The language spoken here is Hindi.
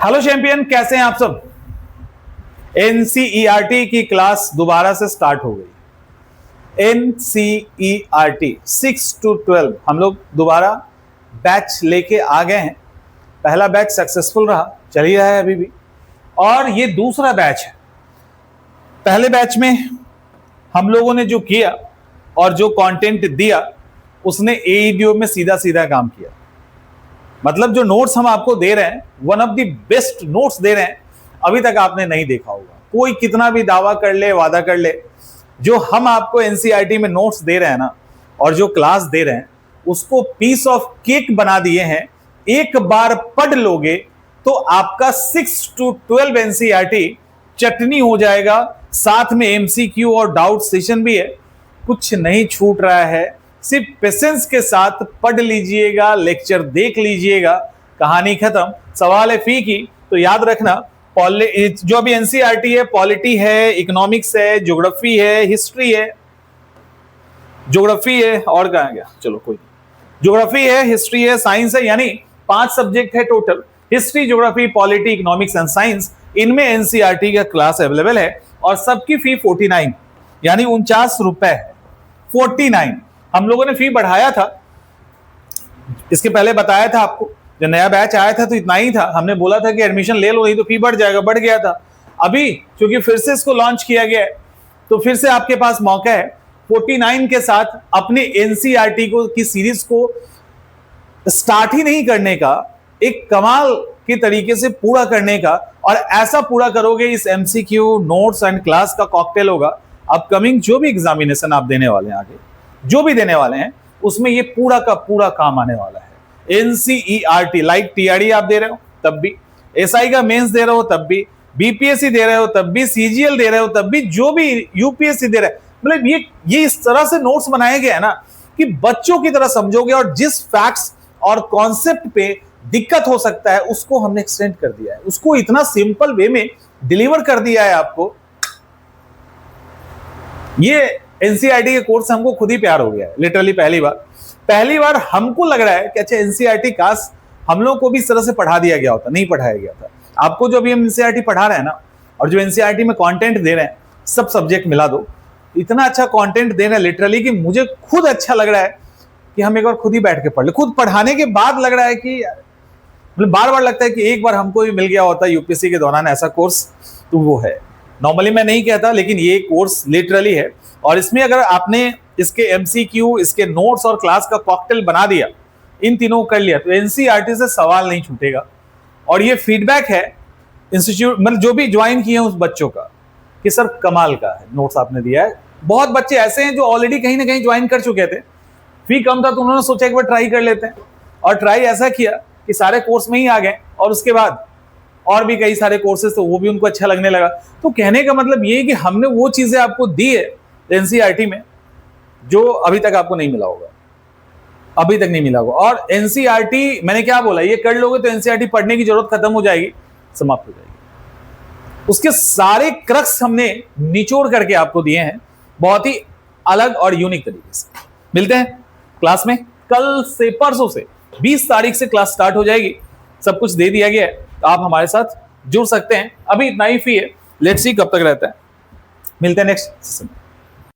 हेलो चैंपियन, कैसे हैं आप सब। एनसीईआरटी की क्लास दोबारा से स्टार्ट हो गई। एनसीईआरटी 6 to 12 हम लोग दोबारा बैच लेके आ गए हैं। पहला बैच सक्सेसफुल रहा, चल ही रहा है अभी भी, और ये दूसरा बैच है। पहले बैच में हम लोगों ने जो किया और जो कंटेंट दिया उसने एईडीओ में सीधा सीधा काम किया। मतलब जो नोट्स हम आपको दे रहे हैं, one of the best notes दे रहे हैं, अभी तक आपने नहीं देखा होगा। कोई कितना भी दावा कर ले, वादा कर ले, जो हम आपको एनसीईआरटी में नोट्स दे रहे हैं ना, और जो क्लास दे रहे हैं, उसको पीस ऑफ केक बना दिए हैं। एक बार पढ़ लोगे तो आपका 6 to 12 एनसीईआरटी चटनी हो जाएगा। साथ में एमसीक्यू और डाउट सेशन भी है। कुछ नहीं छूट रहा है, सिर्फ पेशेंस के साथ पढ़ लीजिएगा, लेक्चर देख लीजिएगा, कहानी खत्म। सवाल है फी की, तो याद रखना जो अभी एनसीईआरटी है, पॉलिटी है, इकोनॉमिक्स है, ज्योग्राफी है, हिस्ट्री है, ज्योग्राफी है, और कहां गया, चलो कोई नहीं, ज्योग्राफी है, हिस्ट्री है, साइंस है, यानी 5 सब्जेक्ट है total. History, geography, polity, economics and science, इनमें एनसीईआरटी का क्लास अवेलेबल है और सबकी फी 49 यानी 49 रुपए। 49 हम लोगों ने फी बढ़ाया था, इसके पहले बताया था आपको, जब नया बैच आया था तो इतना ही था। हमने बोला था कि एडमिशन ले लो, नहीं तो फी बढ़ जाएगा, बढ़ गया था। अभी क्योंकि फिर से इसको लॉन्च किया गया है, तो फिर से आपके पास मौका है 49 के साथ अपने एनसीईआरटी की सीरीज को स्टार्ट ही नहीं करने का, एक कमाल के तरीके से पूरा करने का। और ऐसा पूरा करोगे, इस एमसीक्यू, नोट्स एंड क्लास का कॉकटेल होगा। अपकमिंग जो भी एग्जामिनेशन आप देने वाले हैं, आगे जो भी देने वाले हैं, उसमें ये पूरा का पूरा काम आने वाला है। एनसीईआरटी लाइक टीआरई आप दे रहे हो तब भी, एसआई का मेंस दे रहे हो तब भी, बीपीएससी दे रहे हो तब भी, सीजीएल दे रहे हो तब भी, जो भी यूपीएससी दे रहे हैं, मतलब ये इस तरह से नोट्स बनाए गए हैं ना कि बच्चों की तरह समझोगे, और जिस फैक्ट्स और कॉन्सेप्ट पे दिक्कत हो सकता है उसको हमने एक्सटेंड कर दिया है, उसको इतना सिंपल वे में डिलीवर कर दिया है आपको। ये एनसीईआरटी के कोर्स से हमको खुद ही प्यार हो गया है, लिटरली पहली बार हमको लग रहा है कि अच्छा एनसीईआरटी काश हम लोग को भी इस तरह से पढ़ा दिया गया होता, नहीं पढ़ाया गया था। आपको जो अभी हम एनसीईआरटी पढ़ा रहे हैं ना, और जो एनसीईआरटी में कंटेंट दे रहे हैं, सब सब्जेक्ट मिला दो, इतना अच्छा कंटेंट दे रहे हैं लिटरली कि मुझे खुद अच्छा लग रहा है कि हम एक बार खुद ही बैठ के पढ़ ले। खुद पढ़ाने के बाद लग रहा है कि मतलब बार बार लगता है कि एक बार हमको भी मिल गया होता यूपीएससी के दौरान ऐसा कोर्स, तो वो है। नॉर्मली मैं नहीं कहता, लेकिन ये कोर्स लिटरली है। और इसमें अगर आपने इसके एमसीक्यू, इसके नोट्स और क्लास का कॉकटेल बना दिया, इन तीनों कर लिया, तो एनसीईआरटी से सवाल नहीं छूटेगा। और ये फीडबैक है इंस्टीट्यूट, मतलब जो भी ज्वाइन किए हैं उस बच्चों का, कि सर कमाल का है नोट्स आपने दिया है। बहुत बच्चे ऐसे हैं जो ऑलरेडी कहीं ना कहीं ज्वाइन कर चुके थे, फी कम था तो उन्होंने सोचा एक बार ट्राई कर लेते हैं, और ट्राई ऐसा किया कि सारे कोर्स में ही आ गए, और उसके बाद और भी कई सारे कोर्सेज, तो वो भी उनको अच्छा लगने लगा। तो कहने का मतलब ये है कि हमने वो चीजें आपको दी है एनसीईआरटी में जो अभी तक आपको नहीं मिला होगा, अभी तक नहीं मिला होगा। और एनसीईआरटी, मैंने क्या बोला, ये कर लोगे तो एनसीईआरटी पढ़ने की जरूरत खत्म हो जाएगी, समाप्त हो जाएगी। उसके सारे क्रक्स हमने निचोड़ करके आपको दिए हैं, बहुत ही अलग और यूनिक तरीके से। मिलते हैं क्लास में कल से, परसों से 20 तारीख से क्लास स्टार्ट हो जाएगी। सब कुछ दे दिया गया है, तो आप हमारे साथ जुड़ सकते हैं। अभी इतना ही फी है, लेट्स सी कब तक रहता है। मिलते हैं नेक्स्ट सेशन में।